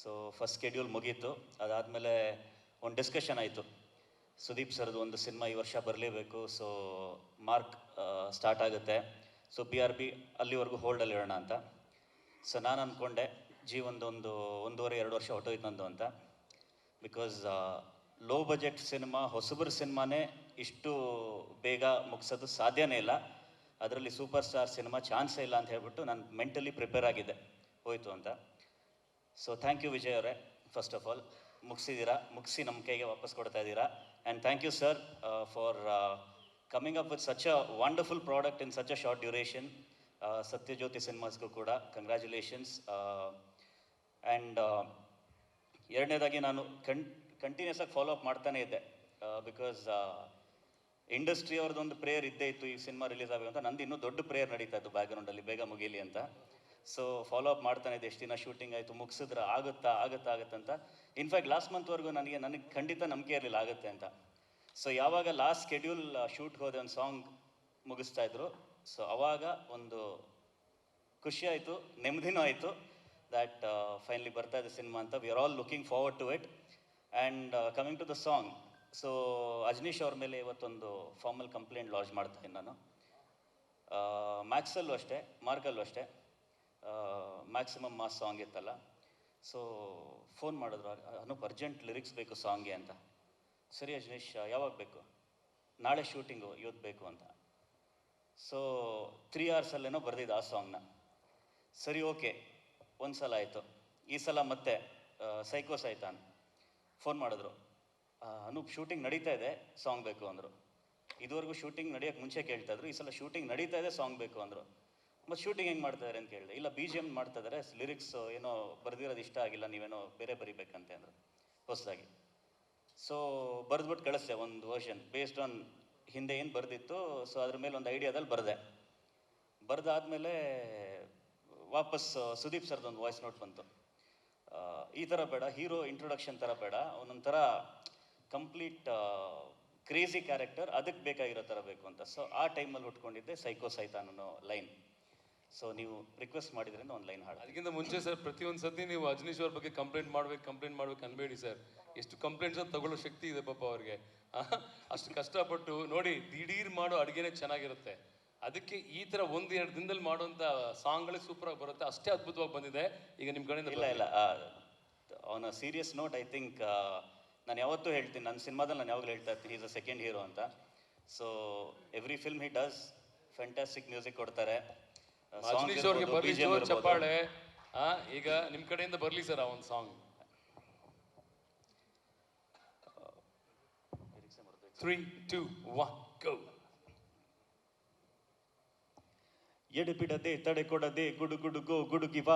So first schedule ಮುಗೀತು. ಅದಾದಮೇಲೆ ಒಂದು ಡಿಸ್ಕಷನ್ ಆಯಿತು. ಸುದೀಪ್ ಸರ್ದು ಒಂದು ಸಿನಿಮಾ ಈ ವರ್ಷ ಬರಲೇಬೇಕು. ಸೊ ಮಾರ್ಕ್ ಸ್ಟಾರ್ಟ್ ಆಗುತ್ತೆ. ಸೊ PRP ಅಲ್ಲಿವರೆಗೂ ಹೋಲ್ಡಲ್ಲಿ ಇಡೋಣ ಅಂತ. ಸೊ ನಾನು ಅಂದ್ಕೊಂಡೆ ಒಂದೊಂದು 1.5-2 ವರ್ಷ ಹೊಟ್ಟೋಯ್ತು ನಂದು ಅಂತ. ಬಿಕಾಸ್ ಲೋ ಬಜೆಟ್ ಸಿನಿಮಾ, ಹೊಸಬ್ರ ಸಿನಿಮಾನೇ ಇಷ್ಟು ಬೇಗ ಮುಗಿಸೋದು ಸಾಧ್ಯನೇ ಇಲ್ಲ. ಅದರಲ್ಲಿ ಸೂಪರ್ ಸ್ಟಾರ್ ಸಿನಿಮಾ ಚಾನ್ಸೇ ಇಲ್ಲ ಅಂತ ಹೇಳ್ಬಿಟ್ಟು ನಾನು ಮೆಂಟಲಿ ಪ್ರಿಪೇರ್ ಆಗಿದ್ದೆ, ಹೋಯಿತು ಅಂತ. ಸೊ ಥ್ಯಾಂಕ್ ಯು ವಿಜಯ್ ಅವರೇ, ಫಸ್ಟ್ ಆಫ್ ಆಲ್ ಮುಗಿಸಿ ನಮ್ಮ ಕೈಗೆ ವಾಪಸ್ ಕೊಡ್ತಾ ಇದ್ದೀರಾ. And thank you sir for coming up with such a wonderful product in such a short duration. Satyajyoti ಸಿನಿಮಾಸ್ಗೂ ಕೂಡ ಕಂಗ್ರ್ಯಾಚುಲೇಷನ್ಸ್. ಆ್ಯಂಡ್ ಎರಡನೇದಾಗಿ ನಾನು ಕಂಟಿನ್ಯೂಸ್ ಆಗಿ ಫಾಲೋ ಅಪ್ ಮಾಡ್ತಾನೆ ಇದ್ದೆ. ಬಿಕಾಸ್ ಇಂಡಸ್ಟ್ರಿ ಅವ್ರದ್ದೊಂದು ಪ್ರೇಯರ್ ಇದ್ದೇ ಇತ್ತು ಈ ಸಿನಿಮಾ ರಿಲೀಸ್ ಆಗಬೇಕು ಅಂತ. ನಂದು ಇನ್ನೂ ದೊಡ್ಡ ಪ್ರೇಯರ್ ನಡೀತಾ ಇತ್ತು ಬ್ಯಾಕ್ಗ್ರೌಂಡಲ್ಲಿ, ಬೇಗ ಮುಗೀಲಿ ಅಂತ. ಸೊ ಫಾಲೋ ಅಪ್ ಮಾಡ್ತಾನೆ ಇದ್ದೆ. ಎಷ್ಟು ದಿನ ಶೂಟಿಂಗ್ ಆಯಿತು, ಮುಗಿಸಿದ್ರೆ ಆಗುತ್ತಾ ಅಂತ. ಇನ್ಫ್ಯಾಕ್ಟ್ ಲಾಸ್ಟ್ ಮಂತ್ವರೆಗೂ ನನಗೆ ಖಂಡಿತ ನಂಬಿಕೆ ಇರಲಿಲ್ಲ ಆಗುತ್ತೆ ಅಂತ. ಸೊ ಯಾವಾಗ ಲಾಸ್ಟ್ ಸ್ಕೆಡ್ಯೂಲ್ ಶೂಟ್ಗೆ ಹೋದೆ, ಒಂದು ಸಾಂಗ್ ಮುಗಿಸ್ತಾ ಇದ್ರು. ಸೊ ಅವಾಗ ಒಂದು ಖುಷಿ ಆಯಿತು, ನೆಮ್ಮದಿನೂ ಆಯಿತು ದ್ಯಾಟ್ ಫೈನಲಿ ಬರ್ತಾ ಇದೆ ಸಿನಿಮಾ ಅಂತ. We are all looking forward to it. And coming to the song, so Ajaneesh ಅವ್ರ ಮೇಲೆ ಇವತ್ತೊಂದು ಫಾರ್ಮಲ್ ಕಂಪ್ಲೇಂಟ್ ಲಾಂಚ್ ಮಾಡ್ತಾಯಿದ್ದೀನಿ ನಾನು. ಮ್ಯಾಕ್ಸಲ್ಲೂ ಅಷ್ಟೇ, ಮಾರ್ಕಲ್ಲೂ ಅಷ್ಟೇ. ಮ್ಯಾಕ್ಸಿಮಮ್ ಮಾಸ್ ಸಾಂಗ್ ಇತ್ತಲ್ಲ, ಸೊ ಫೋನ್ ಮಾಡಿದ್ರು, ಅನೂಪ್ ಅರ್ಜೆಂಟ್ ಲಿರಿಕ್ಸ್ ಬೇಕು ಸಾಂಗ್ಗೆ ಅಂತ. ಸರಿ ಅಜನೀಶ್, ಯಾವಾಗ ಬೇಕು? ನಾಳೆ ಶೂಟಿಂಗು, ಇವತ್ತು ಬೇಕು ಅಂತ. ಸೊ 3 hours ಬರೆದಿದ್ದು ಆ ಸಾಂಗ್ನ. ಸರಿ, ಓಕೆ, ಒಂದು ಸಲ ಆಯಿತು. ಈ ಸಲ ಮತ್ತೆ ಸೈಕೋ ಸೈತಾನ್ ಫೋನ್ ಮಾಡಿದ್ರು, ಅನೂಪ್ ಶೂಟಿಂಗ್ ನಡೀತಾ ಇದೆ, ಸಾಂಗ್ ಬೇಕು ಅಂದರು. ಇದುವರೆಗೂ ಶೂಟಿಂಗ್ ನಡೆಯೋಕ್ಕೆ ಮುಂಚೆ ಕೇಳ್ತಾಯಿದ್ರು, ಈ ಸಲ ಶೂಟಿಂಗ್ ನಡೀತಾ ಇದೆ, ಸಾಂಗ್ ಬೇಕು ಅಂದರು. ಮತ್ತು ಶೂಟಿಂಗ್ ಹೆಂಗೆ ಮಾಡ್ತಾಯಿದ್ದಾರೆ ಅಂತ ಕೇಳಿದೆ. ಇಲ್ಲ, BGM ಮಾಡ್ತಾಯಿದ್ದಾರೆ, ಲಿರಿಕ್ಸ್ ಏನೋ ಬರೆದಿರೋದು ಇಷ್ಟ ಆಗಿಲ್ಲ, ನೀವೇನೋ ಬೇರೆ ಬರಿಬೇಕಂತೆ ಅಂದರು ಹೊಸದಾಗಿ. ಸೊ ಬರೆದ್ಬಿಟ್ಟು ಕಳಿಸ್ದೆ ಒಂದು ವರ್ಷನ್ ಬೇಸ್ಡ್ ಆನ್ ಹಿಂದೆ ಏನು ಬರೆದಿತ್ತು. ಸೊ ಅದ್ರ ಮೇಲೆ ಒಂದು ಐಡಿಯಾದಲ್ಲಿ ಬರೆದಾದ್ಮೇಲೆ ವಾಪಸ್ ಸುದೀಪ್ ಸರ್ದೊಂದು ವಾಯ್ಸ್ ನೋಟ್ ಬಂತು. ಈ ಥರ ಬೇಡ, ಹೀರೋ ಇಂಟ್ರೊಡಕ್ಷನ್ ಥರ ಬೇಡ, ಒಂದೊಂಥರ ಕಂಪ್ಲೀಟ್ ಕ್ರೇಜಿ ಕ್ಯಾರೆಕ್ಟರ್, ಅದಕ್ಕೆ ಬೇಕಾಗಿರೋ ಥರ ಬೇಕು ಅಂತ. ಸೊ ಆ ಟೈಮಲ್ಲಿ ಹುಟ್ಕೊಂಡಿದ್ದೆ ಸೈಕೋ ಸೈತಾನ್ ಅನ್ನೋ ಲೈನ್. ಸೊ ನೀವು ರಿಕ್ವೆಸ್ಟ್ ಮಾಡಿದ್ರಿಂದ ಒಂದು ಲೈನ್ ಹಾಡು. ಅದಕ್ಕಿಂತ ಮುಂಚೆ ಸರ್, ಪ್ರತಿಯೊಂದು ಸತಿ ನೀವು ಅಜನೀಶ್ ಅವ್ರ ಬಗ್ಗೆ ಕಂಪ್ಲೇಂಟ್ ಮಾಡ್ಬೇಕು ಅನ್ಬೇಡಿ ಸರ್. ಎಷ್ಟು ಕಂಪ್ಲೇಂಟ್ಸ್ ತಗೊಳ್ಳೋ ಶಕ್ತಿ ಇದೆ ಪಾಪ ಅವ್ರಿಗೆ. ಅಷ್ಟು ಕಷ್ಟಪಟ್ಟು ನೋಡಿ, ದಿಢೀರ್ ಮಾಡೋ ಅಡುಗೆನೇ ಚೆನ್ನಾಗಿರುತ್ತೆ. ಅದಕ್ಕೆ ಈ ಥರ 1-2 ದಿನದಲ್ಲಿ ಮಾಡುವಂಥ ಸಾಂಗ್ಗಳೇ ಸೂಪರಾಗಿ ಬರುತ್ತೆ. ಅಷ್ಟೇ ಅದ್ಭುತವಾಗಿ ಬಂದಿದೆ. ಈಗ ನಿಮ್ಮ ಕಡೆಯಿಂದ ಇಲ್ಲ on a serious note, I think ನಾನು ಯಾವತ್ತೂ ಹೇಳ್ತೀನಿ, ನನ್ನ ಸಿನಿಮಾದಲ್ಲಿ ನಾನು ಯಾವಾಗಲೂ ಹೇಳ್ತಾ ಇರ್ತೀನಿ, ಈಸ್ ಅ ಸೆಕೆಂಡ್ ಹೀರೋ ಅಂತ. So every film he does fantastic music ಕೊಡ್ತಾರೆ. ಅಜನೀಶ್ ಅವ್ರಿಗೆ ಬರಲಿ ಜೋರ್ ಚಪ್ಪಾಳೆ. ಈಗ ನಿಮ್ಮ ಕಡೆಯಿಂದ ಬರಲಿ ಸರ್ ಆ ಒಂದು ಸಾಂಗ್. 3, 2, 1 ಗೋ. ಎಡೆಬಿಡದೆ ತಡೆ ಕೊಡದೆ ಗುಡುಗುಡುಗೋ ಗುಡುಗಿವ,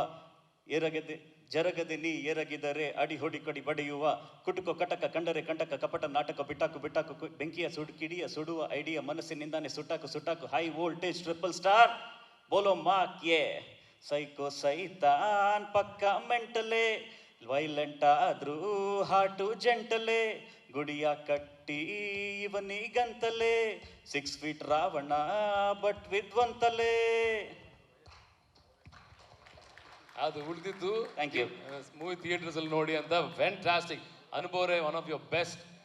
ಜರಗದೆ ನೀ ಎರಗಿದರೆ ಅಡಿ ಹೊಡಿ ಕಡಿ ಬಡಿಯುವ, ಕುಟುಕೋ ಕಟಕ ಕಂಡರೆ ಕಂಟಕ ಕಪಟ ನಾಟಕ ಬಿಟ್ಟಾಕು ಬೆಂಕಿಯ ಕಿಡಿಯ ಸುಡುವ ಐಡಿಯಾ ಮನಸ್ಸಿನಿಂದಾನೆ ಸುಟ್ಟಾಕು ಹೈ ವೋಲ್ಟೇಜ್ ಟ್ರಿಪಲ್ ಸ್ಟಾರ್ ಬೋಲೋ ಮಾಕ್ಯೆ ಸೈಕೋ ಸೈತಾನ್ ಪಕ್ಕ ಮೆಂಟಲೆ, ವೈಲೆಂಟ್ ಆದ್ರೂ ಹಾಟು ಜೆಂಟಲೆ, ಗುಡಿಯ ಕಟ್ಟಿ ಇವನಿಗಂತಲೇ 6 feet ರಾವಣ ಬಟ್ ವಿದ್ವಂತಲೇ. ಅದು ಉಳಿದಿದ್ದು ಥ್ಯಾಂಕ್ ಯು. ಮೂವಿ ಥಿಯೇಟರ್ಸ್ ಅಲ್ಲಿ ನೋಡಿ ಅಂತ. ಫ್ಯಾಂಟಾಸ್ಟಿಕ್. ಅನುಭವ, ಒನ್ ಆಫ್ ಯುವರ್ ಬೆಸ್ಟ್